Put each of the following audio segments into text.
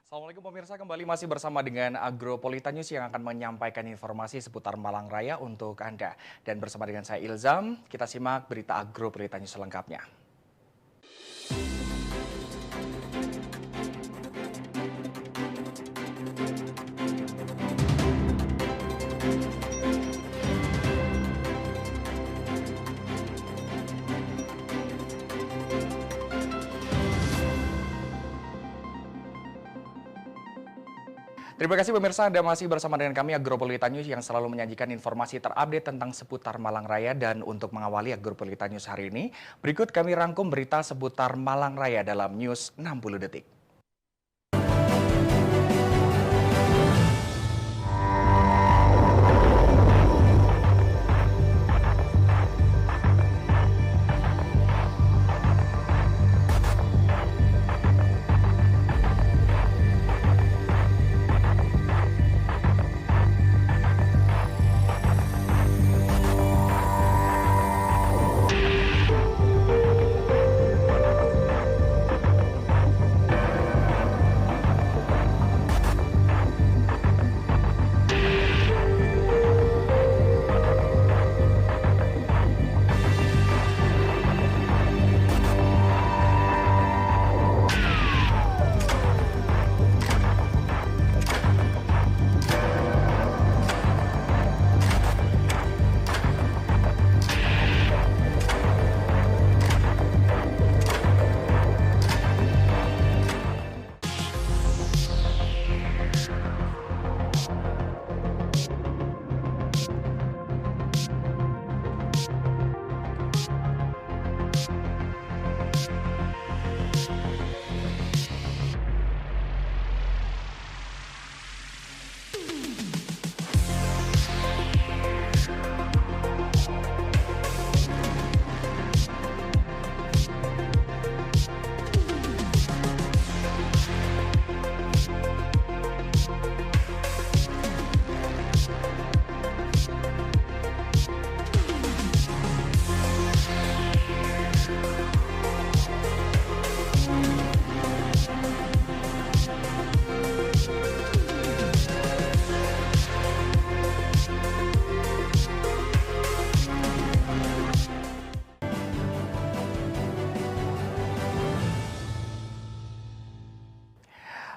Assalamualaikum pemirsa, kembali masih bersama dengan Agropolitan News yang akan menyampaikan informasi seputar Malang Raya untuk Anda. Dan bersama dengan saya Ilzam, kita simak berita Agropolitan News selengkapnya. Terima kasih pemirsa, Anda masih bersama dengan kami Agropolitan News yang selalu menyajikan informasi terupdate tentang seputar Malang Raya. Dan untuk mengawali Agropolitan News hari ini, berikut kami rangkum berita seputar Malang Raya dalam News 60 Detik.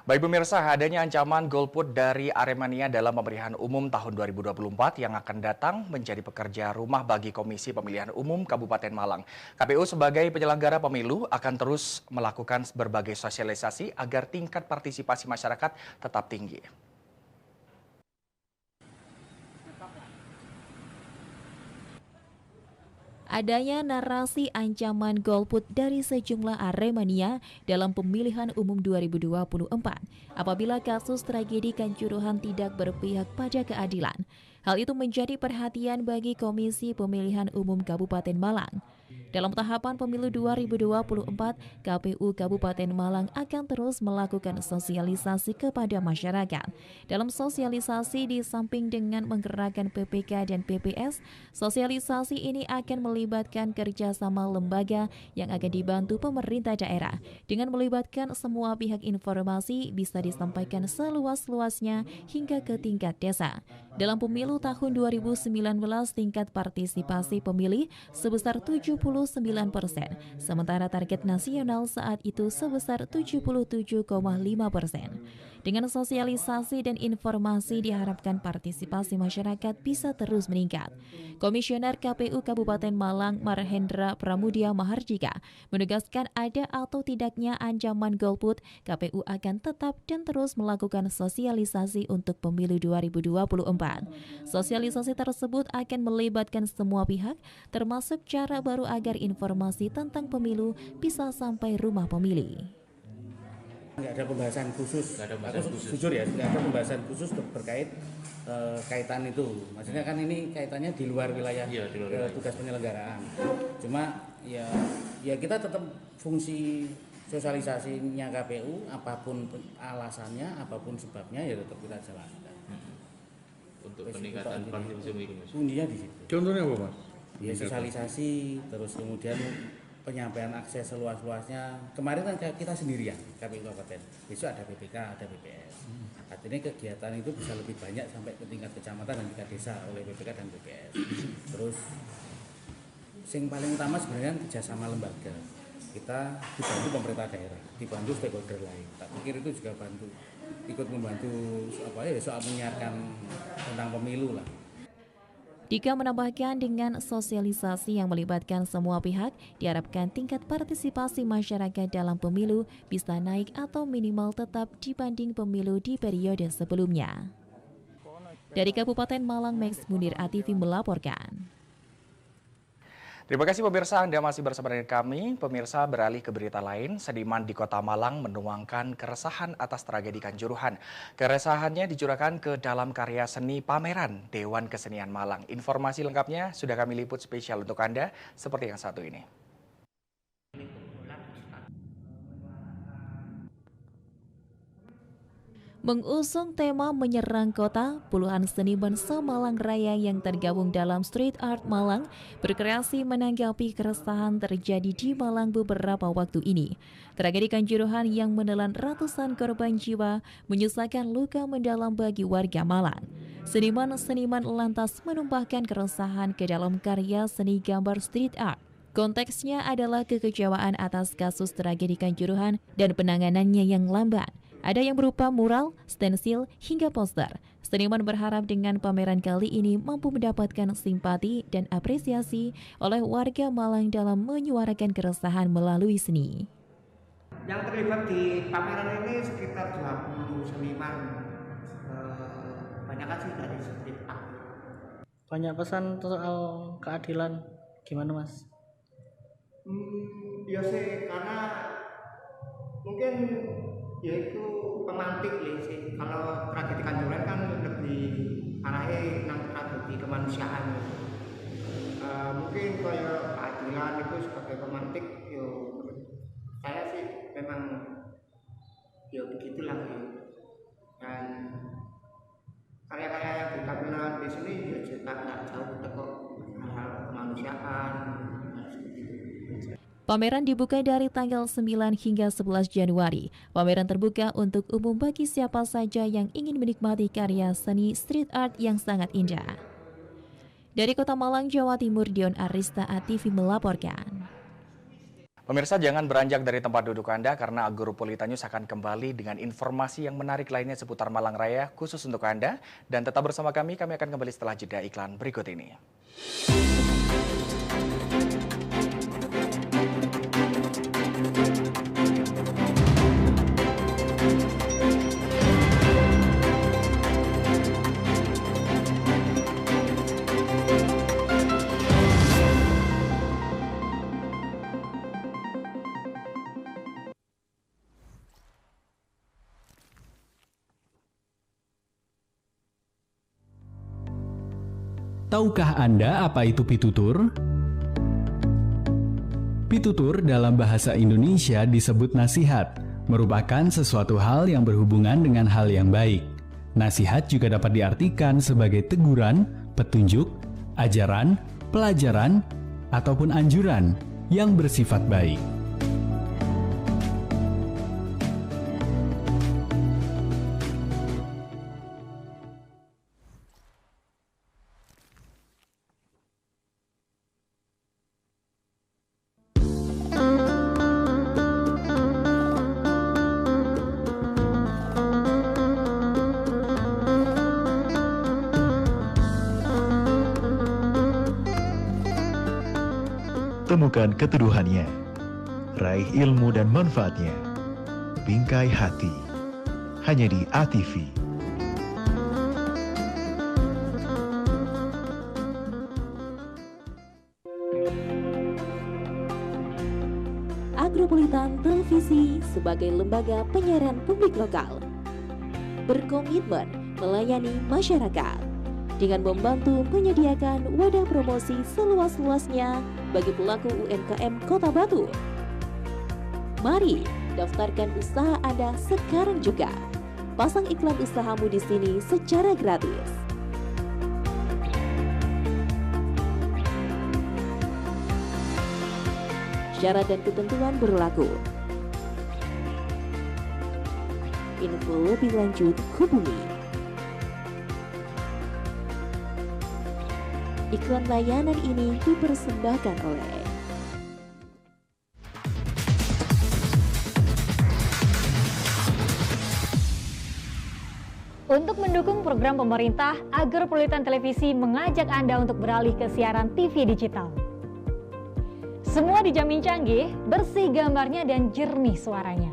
Baik pemirsa, adanya ancaman golput dari Aremania dalam pemilihan umum tahun 2024 yang akan datang menjadi pekerja rumah bagi Komisi Pemilihan Umum Kabupaten Malang. KPU sebagai penyelenggara pemilu akan terus melakukan berbagai sosialisasi agar tingkat partisipasi masyarakat tetap tinggi. Adanya narasi ancaman golput dari sejumlah Aremania dalam pemilihan umum 2024 apabila kasus tragedi Kanjuruhan tidak berpihak pada keadilan. Hal itu menjadi perhatian bagi Komisi Pemilihan Umum Kabupaten Malang. Dalam tahapan pemilu 2024, KPU Kabupaten Malang akan terus melakukan sosialisasi kepada masyarakat. Dalam sosialisasi di samping dengan menggerakkan PPK dan PPS, sosialisasi ini akan melibatkan kerjasama lembaga yang akan dibantu pemerintah daerah. Dengan melibatkan semua pihak, informasi bisa disampaikan seluas-luasnya hingga ke tingkat desa. Dalam pemilu tahun 2019, tingkat partisipasi pemilih sebesar 79%, sementara target nasional saat itu sebesar 77,5%. Dengan sosialisasi dan informasi diharapkan partisipasi masyarakat bisa terus meningkat. Komisioner KPU Kabupaten Malang Marhendra Pramudia Mahardika menegaskan ada atau tidaknya ancaman golput, KPU akan tetap dan terus melakukan sosialisasi untuk pemilu 2024. Sosialisasi tersebut akan melibatkan semua pihak, termasuk cara baru agar informasi tentang pemilu bisa sampai rumah pemilih. Nggak ada pembahasan khusus, jujur ya, nggak ada pembahasan khusus terkait kaitan itu. Maksudnya kan ini kaitannya di luar wilayah, tugas penyelenggaraan. Cuma ya kita tetap fungsi sosialisasinya KPU, apapun alasannya, apapun sebabnya ya tetap kita jalankan. Untuk peningkatan partisipasi pemilih, Mas. Kuncinya di situ. Contohnya apa, Mas? Ya sosialisasi, terus kemudian penyampaian akses seluas-luasnya. Kemarin kan kita sendirian, KPU Kabupaten. Besok ada BPK, ada BPS. Artinya kegiatan itu bisa lebih banyak sampai ke tingkat kecamatan dan tingkat desa oleh BPK dan BPS. Terus, yang paling utama sebenarnya kerjasama lembaga. Kita dibantu pemerintah daerah, dibantu stakeholder lain. Tak pikir itu juga ikut membantu soal menyiarkan tentang pemilu lah. Dika menambahkan dengan sosialisasi yang melibatkan semua pihak, diharapkan tingkat partisipasi masyarakat dalam pemilu bisa naik atau minimal tetap dibanding pemilu di periode sebelumnya. Dari Kabupaten Malang, Max Munir ATV melaporkan. Terima kasih pemirsa, Anda masih bersama dengan kami. Pemirsa, beralih ke berita lain, seniman di Kota Malang menuangkan keresahan atas tragedi Kanjuruhan. Keresahannya dicurahkan ke dalam karya seni pameran Dewan Kesenian Malang. Informasi lengkapnya sudah kami liput spesial untuk Anda, seperti yang satu ini. Mengusung tema menyerang kota, puluhan seniman se-Malang Raya yang tergabung dalam Street Art Malang berkreasi menanggapi keresahan terjadi di Malang beberapa waktu ini. Tragedi Kanjuruhan yang menelan ratusan korban jiwa menyisakan luka mendalam bagi warga Malang. Seniman-seniman lantas menumpahkan keresahan ke dalam karya seni gambar street art. Konteksnya adalah kekecewaan atas kasus tragedi Kanjuruhan dan penanganannya yang lamban. Ada yang berupa mural, stensil, hingga poster. Seniman berharap dengan pameran kali ini mampu mendapatkan simpati dan apresiasi oleh warga Malang dalam menyuarakan keresahan melalui seni. Yang terlibat di pameran ini sekitar 20 seniman, banyak sih dari street art. Banyak pesan soal keadilan, gimana Mas? Ya sih, karena mungkin yaitu pemantik ya sih. Kalau tragedi Kanjuruhan kan lebih arahnya tentang tragedi kemanusiaan. Mungkin kayak keadilan itu sebagai pemantik, yo saya sih memang ya begitulah ya. Dan karya-karya yang ditampilkan di sini ya juga nggak jauh kok hal kemanusiaan. Pameran dibuka dari tanggal 9 hingga 11 Januari. Pameran terbuka untuk umum bagi siapa saja yang ingin menikmati karya seni street art yang sangat indah. Dari Kota Malang, Jawa Timur, Dion Arista ATV melaporkan. Pemirsa, jangan beranjak dari tempat duduk Anda karena Agropolita News akan kembali dengan informasi yang menarik lainnya seputar Malang Raya khusus untuk Anda. Dan tetap bersama kami akan kembali setelah jeda iklan berikut ini. Tahukah Anda apa itu pitutur? Pitutur dalam bahasa Indonesia disebut nasihat, merupakan sesuatu hal yang berhubungan dengan hal yang baik. Nasihat juga dapat diartikan sebagai teguran, petunjuk, ajaran, pelajaran, ataupun anjuran yang bersifat baik. Temukan keteduhannya, raih ilmu dan manfaatnya. Bingkai hati, hanya di ATV. Agropolita Televisi sebagai lembaga penyiaran publik lokal berkomitmen melayani masyarakat dengan membantu menyediakan wadah promosi seluas-luasnya bagi pelaku UMKM Kota Batu. Mari daftarkan usaha Anda sekarang juga. Pasang iklan usahamu di sini secara gratis. Syarat dan ketentuan berlaku. Info lebih lanjut hubungi. Iklan layanan ini dipersembahkan oleh Untuk mendukung program pemerintah, Agropolitan Televisi mengajak Anda untuk beralih ke siaran TV digital. Semua dijamin canggih, bersih gambarnya dan jernih suaranya.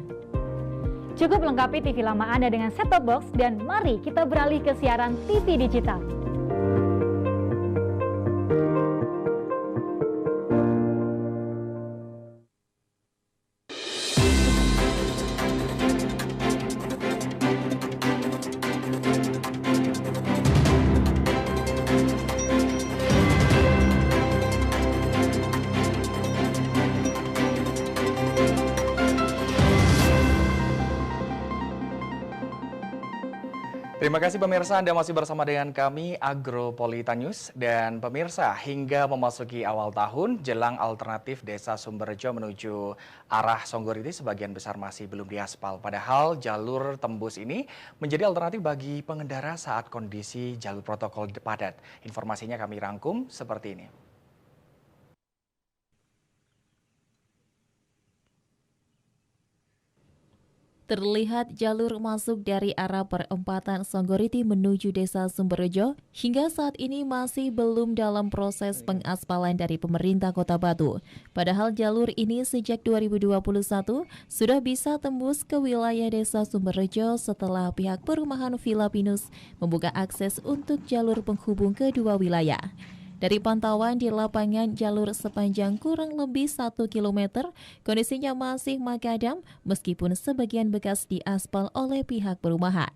Cukup lengkapi TV lama Anda dengan set-top box dan mari kita beralih ke siaran TV digital. Terima kasih pemirsa, Anda masih bersama dengan kami Agropolitan News. Dan pemirsa, hingga memasuki awal tahun, jelang alternatif Desa Sumberjo menuju arah Songgoriti sebagian besar masih belum diaspal. Padahal jalur tembus ini menjadi alternatif bagi pengendara saat kondisi jalur protokol padat. Informasinya kami rangkum seperti ini. Terlihat jalur masuk dari arah perempatan Songgoriti menuju Desa Sumberjo hingga saat ini masih belum dalam proses pengaspalan dari pemerintah Kota Batu. Padahal jalur ini sejak 2021 sudah bisa tembus ke wilayah Desa Sumberjo setelah pihak perumahan Villa Pinus membuka akses untuk jalur penghubung kedua wilayah. Dari pantauan di lapangan, jalur sepanjang kurang lebih 1 km, kondisinya masih makadam meskipun sebagian bekas diaspal oleh pihak perumahan.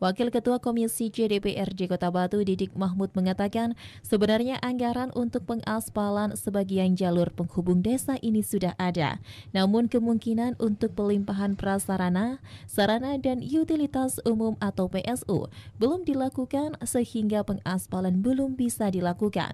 Wakil Ketua Komisi C DPRD Kota Batu, Didik Mahmud mengatakan, sebenarnya anggaran untuk pengaspalan sebagian jalur penghubung desa ini sudah ada. Namun kemungkinan untuk pelimpahan prasarana, sarana dan utilitas umum atau PSU belum dilakukan sehingga pengaspalan belum bisa dilakukan.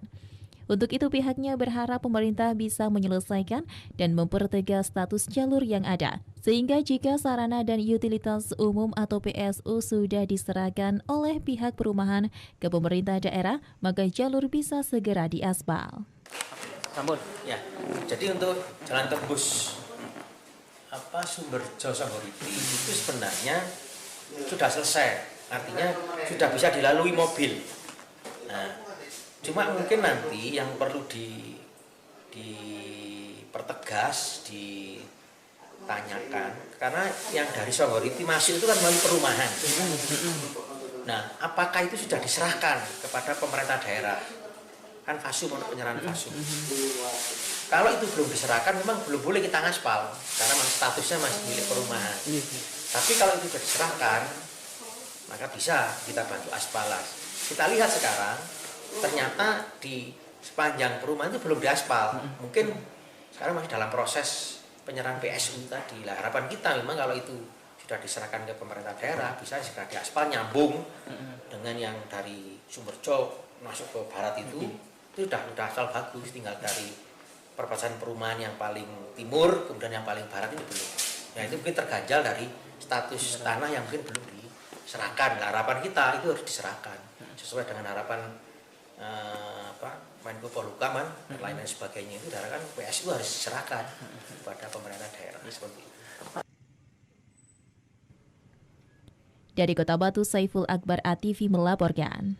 Untuk itu pihaknya berharap pemerintah bisa menyelesaikan dan mempertegas status jalur yang ada. Sehingga jika sarana dan utilitas umum atau PSU sudah diserahkan oleh pihak perumahan ke pemerintah daerah, maka jalur bisa segera diaspal. Sampun, ya. Jadi untuk jalan tembus Sumberjo Songgoriti itu sebenarnya sudah selesai. Artinya sudah bisa dilalui mobil. Nah, cuma mungkin nanti yang perlu dipertegas, ditanyakan, karena yang dari Songgoriti masuk itu kan melalui perumahan. Nah, apakah itu sudah diserahkan kepada pemerintah daerah? Kan FASUM untuk penyerahan FASUM. Kalau itu belum diserahkan, memang belum boleh kita ngaspal, karena statusnya masih milik perumahan. Tapi kalau itu sudah diserahkan, maka bisa kita bantu aspalan. Kita lihat sekarang, ternyata di sepanjang perumahan itu belum diaspal. Mungkin sekarang masih dalam proses penyerahan PSU tadi. Lah, harapan kita memang kalau itu sudah diserahkan ke pemerintah daerah bisa segera diaspal, nyambung dengan yang dari Sumberjo masuk ke barat itu sudah asal bagus. Tinggal dari perbatasan perumahan yang paling timur kemudian yang paling barat ini belum. Nah, itu mungkin terganjal dari status tanah yang mungkin belum diserahkan. Nah, harapan kita itu harus diserahkan sesuai dengan harapan Menko Polhukam dan lain sebagainya. Itu diharapkan PSU harus diserahkan kepada pemerintah daerah seperti itu. Dari Kota Batu, Saiful Akbar, ATV melaporkan.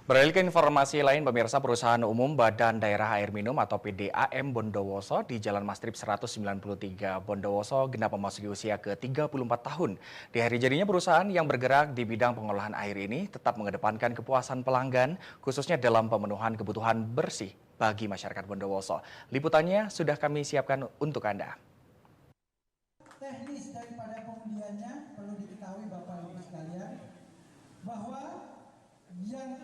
Beralih ke informasi lain, pemirsa, Perusahaan Umum Badan Daerah Air Minum atau PDAM Bondowoso di Jalan Mastrip 193 Bondowoso genap memasuki usia ke-34 tahun. Di hari jadinya perusahaan yang bergerak di bidang pengolahan air ini tetap mengedepankan kepuasan pelanggan, khususnya dalam pemenuhan kebutuhan bersih bagi masyarakat Bondowoso. Liputannya sudah kami siapkan untuk Anda. Teknis daripada pengundiannya perlu diketahui Bapak Ibu sekalian bahwa yang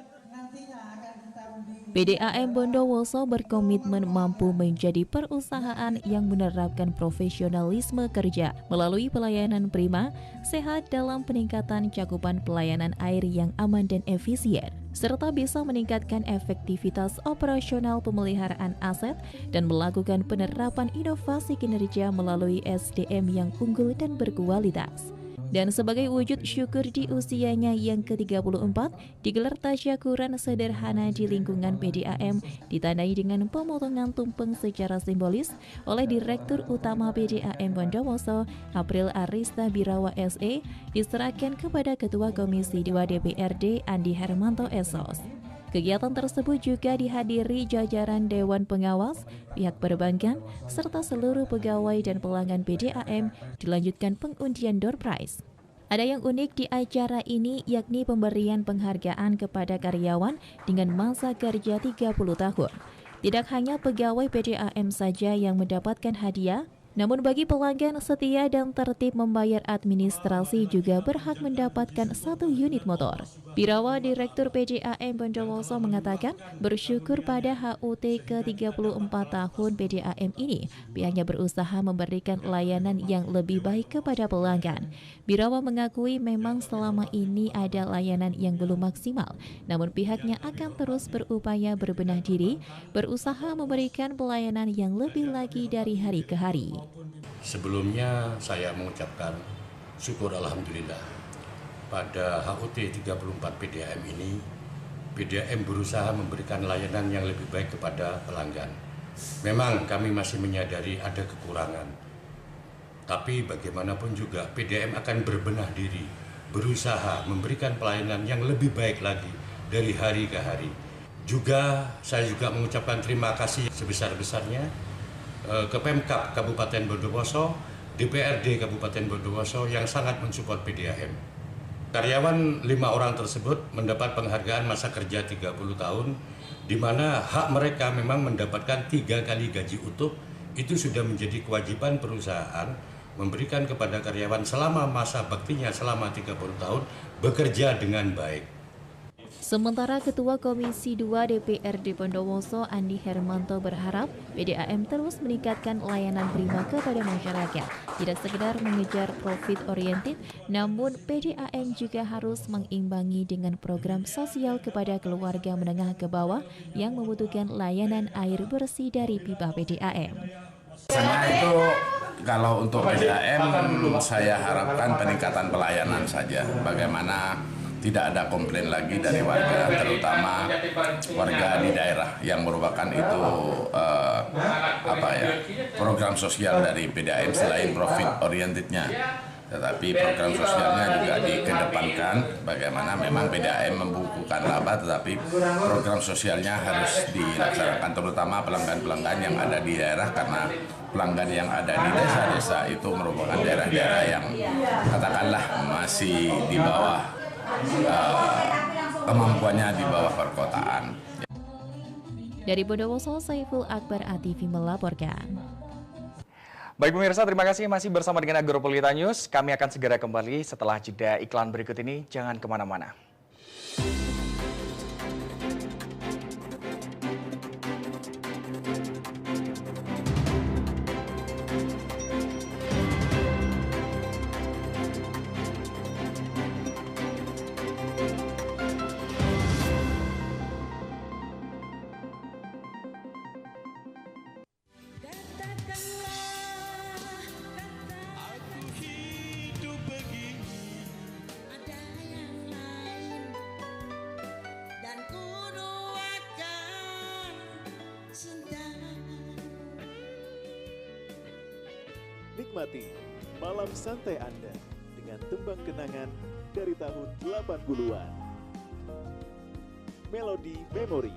PDAM Bondowoso berkomitmen mampu menjadi perusahaan yang menerapkan profesionalisme kerja melalui pelayanan prima, sehat dalam peningkatan cakupan pelayanan air yang aman dan efisien, serta bisa meningkatkan efektivitas operasional pemeliharaan aset dan melakukan penerapan inovasi kinerja melalui SDM yang unggul dan berkualitas. Dan sebagai wujud syukur di usianya yang ke-34, digelar tasyakuran sederhana di lingkungan PDAM ditandai dengan pemotongan tumpeng secara simbolis oleh Direktur Utama PDAM Bondowoso, April Arista Birawa SE, diserahkan kepada Ketua Komisi 2 DPRD Andi Hermanto Esos. Kegiatan tersebut juga dihadiri jajaran Dewan Pengawas, pihak perbankan, serta seluruh pegawai dan pelanggan PDAM, dilanjutkan pengundian door prize. Ada yang unik di acara ini yakni pemberian penghargaan kepada karyawan dengan masa kerja 30 tahun. Tidak hanya pegawai PDAM saja yang mendapatkan hadiah, namun bagi pelanggan setia dan tertib membayar administrasi juga berhak mendapatkan 1 unit motor. Birawa Direktur PDAM Bondowoso mengatakan bersyukur pada HUT ke-34 tahun PDAM ini, pihaknya berusaha memberikan layanan yang lebih baik kepada pelanggan. Birawa mengakui memang selama ini ada layanan yang belum maksimal, namun pihaknya akan terus berupaya berbenah diri, berusaha memberikan pelayanan yang lebih lagi dari hari ke hari. Sebelumnya saya mengucapkan syukur alhamdulillah pada HUT 34 PDAM ini, PDAM berusaha memberikan layanan yang lebih baik kepada pelanggan. Memang kami masih menyadari ada kekurangan, tapi bagaimanapun juga PDAM akan berbenah diri, berusaha memberikan pelayanan yang lebih baik lagi dari hari ke hari. Saya juga mengucapkan terima kasih sebesar-besarnya ke Pemkab Kabupaten Bondowoso, DPRD Kabupaten Bondowoso yang sangat mensupport PDAM. Karyawan 5 orang tersebut mendapat penghargaan masa kerja 30 tahun, di mana hak mereka memang mendapatkan 3 kali gaji utuh. Itu sudah menjadi kewajiban perusahaan memberikan kepada karyawan selama masa baktinya selama 30 tahun bekerja dengan baik. Sementara Ketua Komisi 2 DPRD Bondowoso Andi Hermanto berharap PDAM terus meningkatkan layanan prima kepada masyarakat. Tidak sekedar mengejar profit oriented, namun PDAM juga harus mengimbangi dengan program sosial kepada keluarga menengah ke bawah yang membutuhkan layanan air bersih dari pipa PDAM. Biasanya itu kalau untuk PDAM saya harapkan peningkatan pelayanan saja. Bagaimana tidak ada komplain lagi dari warga, terutama warga di daerah yang merupakan itu program sosial dari PDAM selain profit orientednya. Tetapi program sosialnya juga dikedepankan, bagaimana memang PDAM membukukan laba, tetapi program sosialnya harus dilaksanakan, terutama pelanggan-pelanggan yang ada di daerah, karena pelanggan yang ada di desa-desa itu merupakan daerah-daerah yang katakanlah masih di bawah kemampuannya di bawah perkotaan. Dari Bondowoso, Saiful Akbar ATV melaporkan. Baik pemirsa, terima kasih masih bersama dengan Agropolitan News. Kami akan segera kembali setelah jeda iklan berikut ini. Jangan kemana-mana. Nikmati malam santai Anda dengan tembang kenangan dari tahun 80-an. Melodi Memori.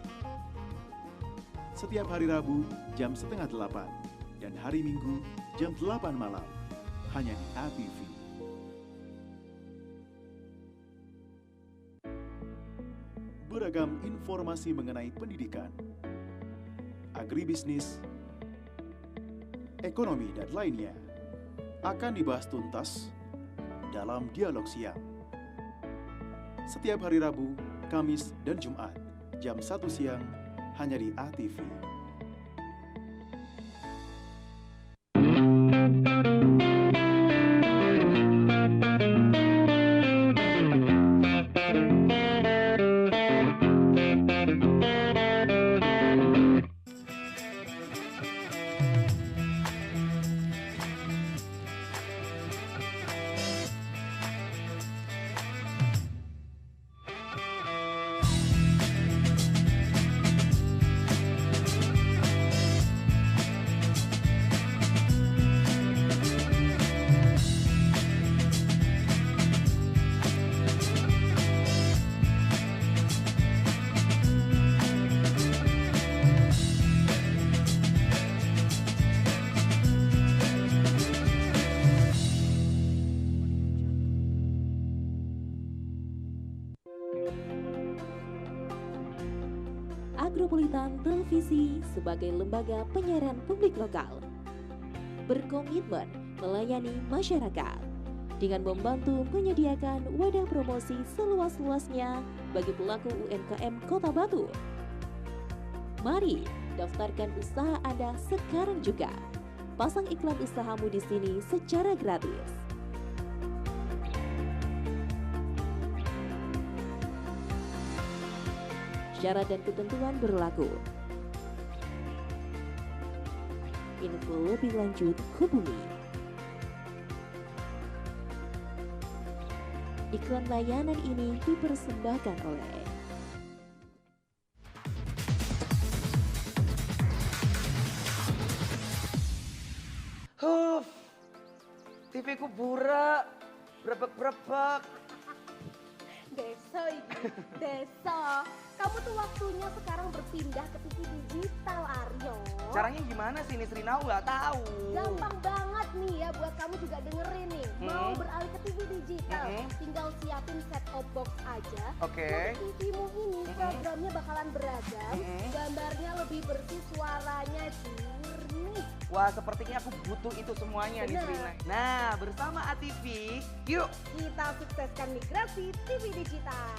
Setiap hari Rabu jam 7:30 dan hari Minggu jam 8 malam. Hanya di ATV. Beragam informasi mengenai pendidikan, agribisnis, ekonomi dan lainnya akan dibahas tuntas dalam Dialog Siang. Setiap hari Rabu, Kamis, dan Jumat jam 1 siang hanya di ATV. Agropolitan Televisi sebagai lembaga penyiaran publik lokal berkomitmen melayani masyarakat dengan membantu menyediakan wadah promosi seluas-luasnya bagi pelaku UMKM Kota Batu. Mari daftarkan usaha Anda sekarang juga. Pasang iklan usahamu di sini secara gratis. Syarat dan ketentuan berlaku. Info lebih lanjut hubungi. Iklan layanan ini dipersembahkan oleh TV ku burak, brebek-brebek. Deso iki, Deso. Kamu tuh waktunya sekarang berpindah ke TV digital, Aryo. Caranya gimana sih, Nisrina? Aku nggak tahu. Gampang banget nih ya buat kamu juga dengerin nih. Mau beralih ke TV digital, tinggal siapin set-top box aja. Oke. Untuk TV-mu ini programnya bakalan beragam, gambarnya lebih bersih, suaranya jernih. Wah, sepertinya aku butuh itu semuanya, Nisrina. Nah, bersama ATV, yuk kita sukseskan migrasi TV digital.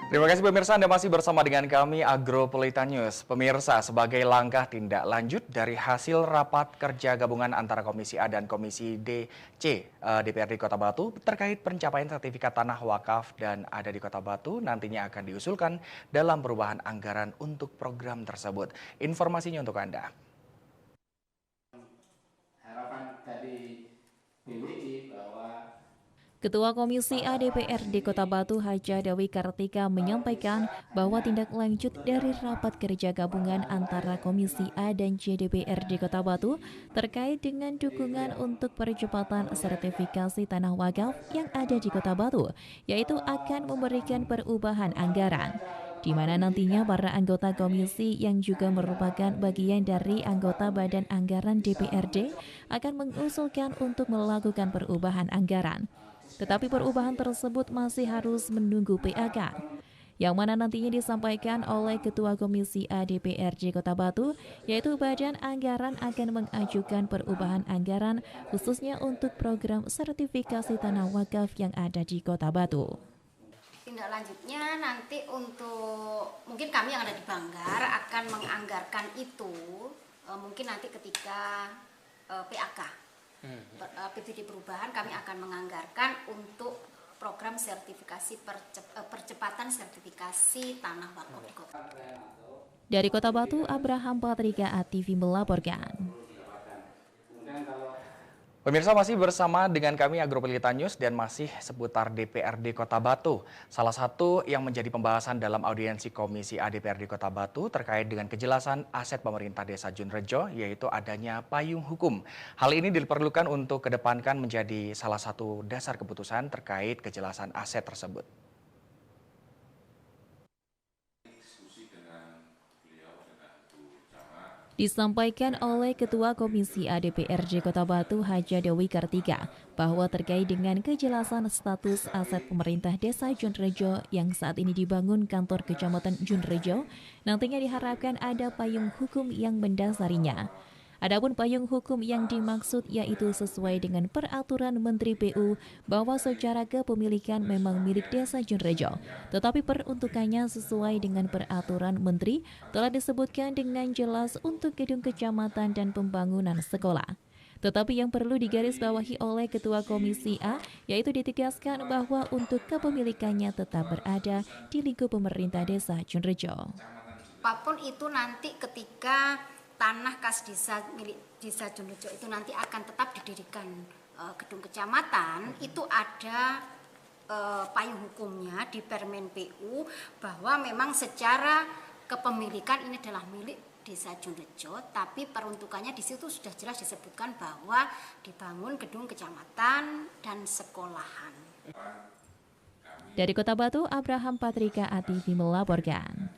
Terima kasih pemirsa, Anda masih bersama dengan kami Agropolitan News. Pemirsa, sebagai langkah tindak lanjut dari hasil rapat kerja gabungan antara Komisi A dan Komisi DC DPRD Kota Batu terkait pencapaian sertifikat tanah wakaf dan ada di Kota Batu nantinya akan diusulkan dalam perubahan anggaran untuk program tersebut. Informasinya untuk Anda. Harapan dari BWI bahwa Ketua Komisi A DPRD Kota Batu Haja Dewi Kartika menyampaikan bahwa tindak lanjut dari rapat kerja gabungan antara Komisi A dan C DPRD Kota Batu terkait dengan dukungan untuk percepatan sertifikasi tanah wakaf yang ada di Kota Batu, yaitu akan memberikan perubahan anggaran, di mana nantinya para anggota komisi yang juga merupakan bagian dari anggota Badan Anggaran DPRD akan mengusulkan untuk melakukan perubahan anggaran. Tetapi perubahan tersebut masih harus menunggu PAK, yang mana nantinya disampaikan oleh Ketua Komisi A DPRD Kota Batu, yaitu Badan Anggaran akan mengajukan perubahan anggaran khususnya untuk program sertifikasi tanah wakaf yang ada di Kota Batu. Tindak lanjutnya nanti untuk mungkin kami yang ada di Banggar akan menganggarkan itu mungkin nanti ketika PAK. PTD perubahan kami akan menganggarkan untuk program sertifikasi percepatan sertifikasi tanah wakaf di Kota. Dari Kota Batu, Abraham Patrika ATV melaporkan. Pemirsa masih bersama dengan kami Agropolitan News dan masih seputar DPRD Kota Batu. Salah satu yang menjadi pembahasan dalam audiensi Komisi A DPRD Kota Batu terkait dengan kejelasan aset pemerintah Desa Junrejo, yaitu adanya payung hukum. Hal ini diperlukan untuk kedepankan menjadi salah satu dasar keputusan terkait kejelasan aset tersebut. Disampaikan oleh Ketua Komisi A DPRD Kota Batu Haja Dewi Kartika bahwa terkait dengan kejelasan status aset pemerintah Desa Junrejo yang saat ini dibangun kantor Kecamatan Junrejo, nantinya diharapkan ada payung hukum yang mendasarinya. Adapun payung hukum yang dimaksud yaitu sesuai dengan peraturan Menteri PU bahwa secara kepemilikan memang milik Desa Junrejo, tetapi peruntukannya sesuai dengan peraturan Menteri telah disebutkan dengan jelas untuk gedung kecamatan dan pembangunan sekolah. Tetapi yang perlu digarisbawahi oleh Ketua Komisi A yaitu ditegaskan bahwa untuk kepemilikannya tetap berada di lingkup pemerintah Desa Junrejo. Apapun itu nanti ketika tanah kas desa milik Desa Junrejo itu nanti akan tetap didirikan gedung kecamatan, itu ada payung hukumnya di Permen PU bahwa memang secara kepemilikan ini adalah milik Desa Junrejo, tapi peruntukannya di situ sudah jelas disebutkan bahwa dibangun gedung kecamatan dan sekolahan. Dari Kota Batu, Abraham Patrika ATV melaporkan.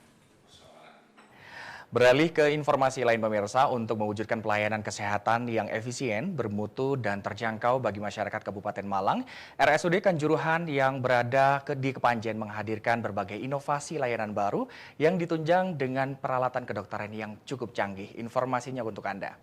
Beralih ke informasi lain pemirsa, untuk mewujudkan pelayanan kesehatan yang efisien, bermutu, dan terjangkau bagi masyarakat Kabupaten Malang, RSUD Kanjuruhan yang berada di Kepanjen menghadirkan berbagai inovasi layanan baru yang ditunjang dengan peralatan kedokteran yang cukup canggih. Informasinya untuk Anda.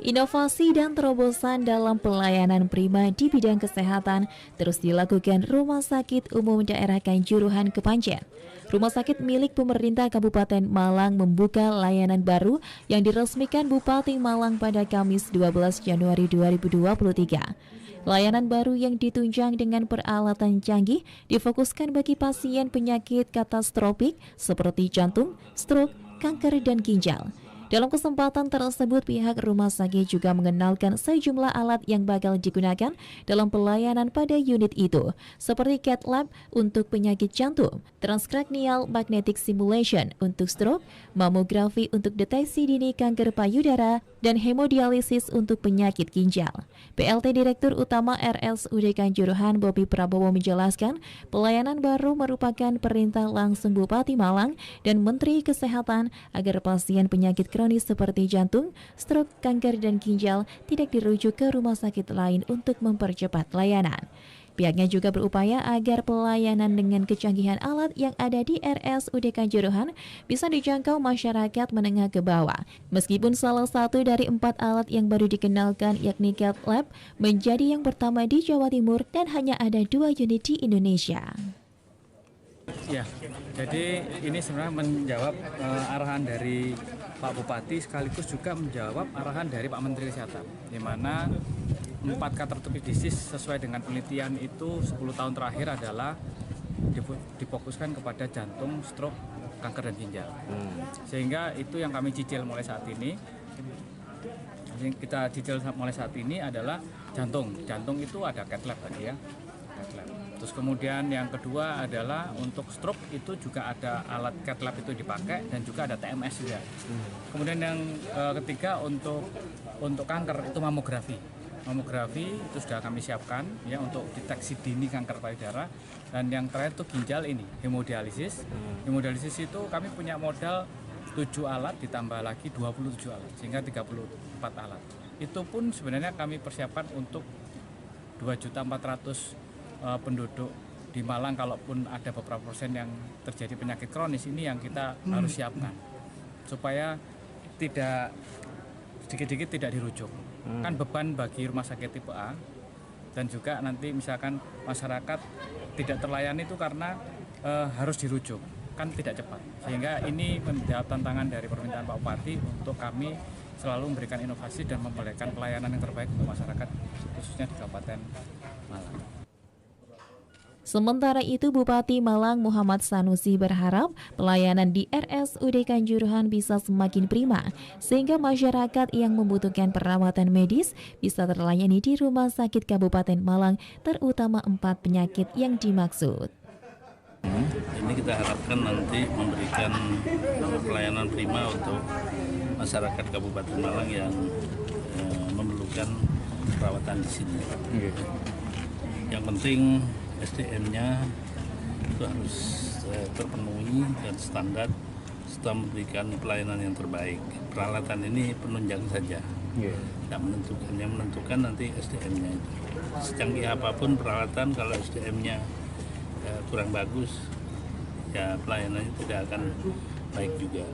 Inovasi dan terobosan dalam pelayanan prima di bidang kesehatan terus dilakukan Rumah Sakit Umum Daerah Kanjuruhan Kepanjen. Rumah sakit milik pemerintah Kabupaten Malang membuka layanan baru yang diresmikan Bupati Malang pada Kamis 12 Januari 2023. Layanan baru yang ditunjang dengan peralatan canggih difokuskan bagi pasien penyakit katastrofik seperti jantung, stroke, kanker, dan ginjal. Dalam kesempatan tersebut, pihak rumah sakit juga mengenalkan sejumlah alat yang bakal digunakan dalam pelayanan pada unit itu, seperti cath lab untuk penyakit jantung, transcranial magnetic stimulation untuk stroke, mamografi untuk deteksi dini kanker payudara, dan hemodialisis untuk penyakit ginjal. PLT Direktur Utama RSUD Kanjuruhan Bobi Prabowo menjelaskan, pelayanan baru merupakan perintah langsung Bupati Malang dan Menteri Kesehatan agar pasien penyakit kronis seperti jantung, stroke, kanker, dan ginjal tidak dirujuk ke rumah sakit lain untuk mempercepat layanan. Pihaknya juga berupaya agar pelayanan dengan kecanggihan alat yang ada di RSUD Kanjuruhan bisa dijangkau masyarakat menengah ke bawah. Meskipun salah satu dari 4 alat yang baru dikenalkan yakni cath lab menjadi yang pertama di Jawa Timur dan hanya ada 2 unit di Indonesia. Ya, jadi ini sebenarnya menjawab arahan dari Pak Bupati sekaligus juga menjawab arahan dari Pak Menteri Kesehatan, di mana 4 kategori disease sesuai dengan penelitian itu 10 tahun terakhir adalah difokuskan kepada jantung, stroke, kanker, dan ginjal. Sehingga itu yang kami cicil mulai saat ini. Yang kita cicil mulai saat ini adalah jantung. Jantung itu ada cath lab tadi ya. Terus kemudian yang kedua adalah untuk stroke itu juga ada alat cath lab itu dipakai dan juga ada TMS juga. Kemudian yang ketiga untuk kanker itu mamografi. Mamografi itu sudah kami siapkan ya untuk deteksi dini kanker payudara. Dan yang terakhir itu ginjal ini hemodialisis. Hemodialisis itu kami punya modal 7 alat ditambah lagi 27 alat sehingga 34 alat. Itu pun sebenarnya kami persiapkan untuk 2.400.000 penduduk di Malang, kalaupun ada beberapa persen yang terjadi penyakit kronis ini yang kita harus siapkan supaya tidak sedikit-sedikit tidak dirujuk. Kan beban bagi rumah sakit tipe A dan juga nanti misalkan masyarakat tidak terlayani itu karena harus dirujuk, kan tidak cepat. Sehingga ini menjawab tantangan dari permintaan Pak Bupati untuk kami selalu memberikan inovasi dan memberikan pelayanan yang terbaik untuk masyarakat khususnya di Kabupaten Malang. Sementara itu, Bupati Malang Muhammad Sanusi berharap pelayanan di RSUD Kanjuruhan bisa semakin prima, sehingga masyarakat yang membutuhkan perawatan medis bisa terlayani di Rumah Sakit Kabupaten Malang, terutama 4 penyakit yang dimaksud. Ini kita harapkan nanti memberikan pelayanan prima untuk masyarakat Kabupaten Malang yang memerlukan perawatan di sini. Yang penting SDM-nya itu harus terpenuhi dan standar serta memberikan pelayanan yang terbaik. Peralatan ini penunjang saja, tidak menentukan. Yang menentukan nanti SDM-nya itu. Secanggih apapun peralatan, kalau SDM-nya kurang bagus, ya pelayanannya tidak akan baik juga.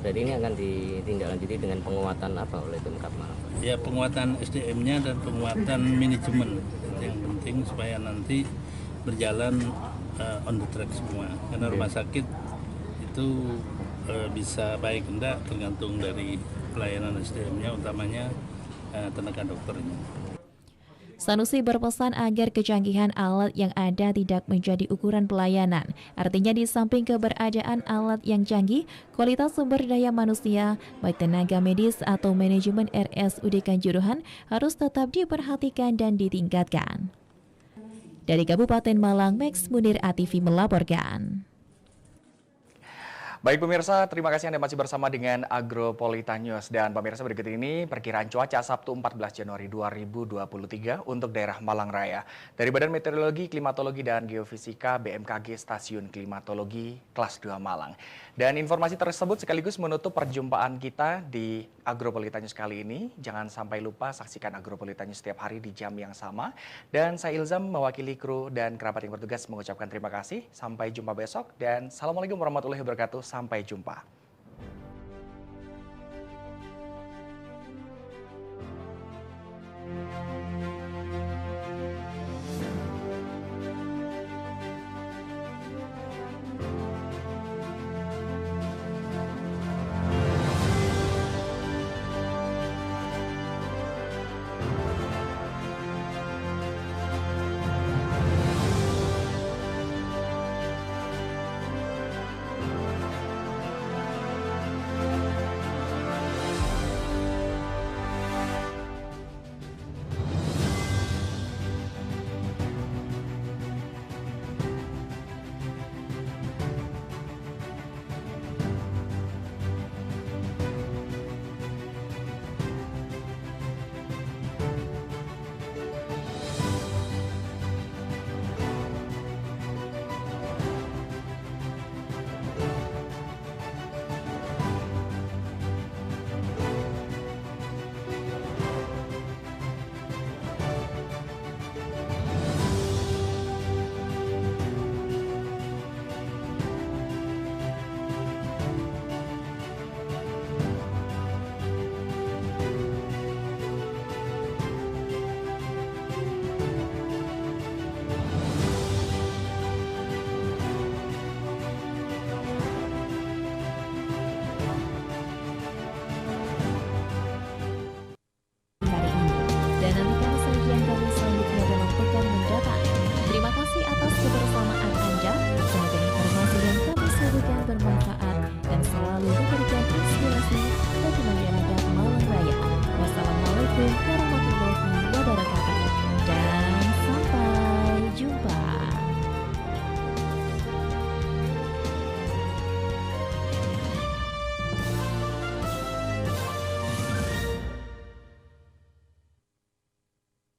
Jadi ini akan ditindaklanjuti dengan penguatan apa oleh Pemkab Malang? Ya, penguatan SDM-nya dan penguatan manajemen. Yang penting supaya nanti berjalan on the track semua. Karena rumah sakit itu bisa baik enggak tergantung dari pelayanan SDM-nya, utamanya tenaga dokternya. Sanusi berpesan agar kecanggihan alat yang ada tidak menjadi ukuran pelayanan. Artinya di samping keberadaan alat yang canggih, kualitas sumber daya manusia, baik tenaga medis atau manajemen RSUD Kanjuruhan harus tetap diperhatikan dan ditingkatkan. Dari Kabupaten Malang, Max Munir ATV melaporkan. Baik pemirsa, terima kasih Anda masih bersama dengan Agropolita News. Dan pemirsa, berikut ini perkiraan cuaca Sabtu 14 Januari 2023 untuk daerah Malang Raya. Dari Badan Meteorologi, Klimatologi, dan Geofisika BMKG Stasiun Klimatologi Kelas 2 Malang. Dan informasi tersebut sekaligus menutup perjumpaan kita di Agropolita News kali ini. Jangan sampai lupa saksikan Agropolita News setiap hari di jam yang sama. Dan saya Ilzam mewakili kru dan kerabat yang bertugas mengucapkan terima kasih. Sampai jumpa besok dan Assalamualaikum warahmatullahi wabarakatuh. Sampai jumpa.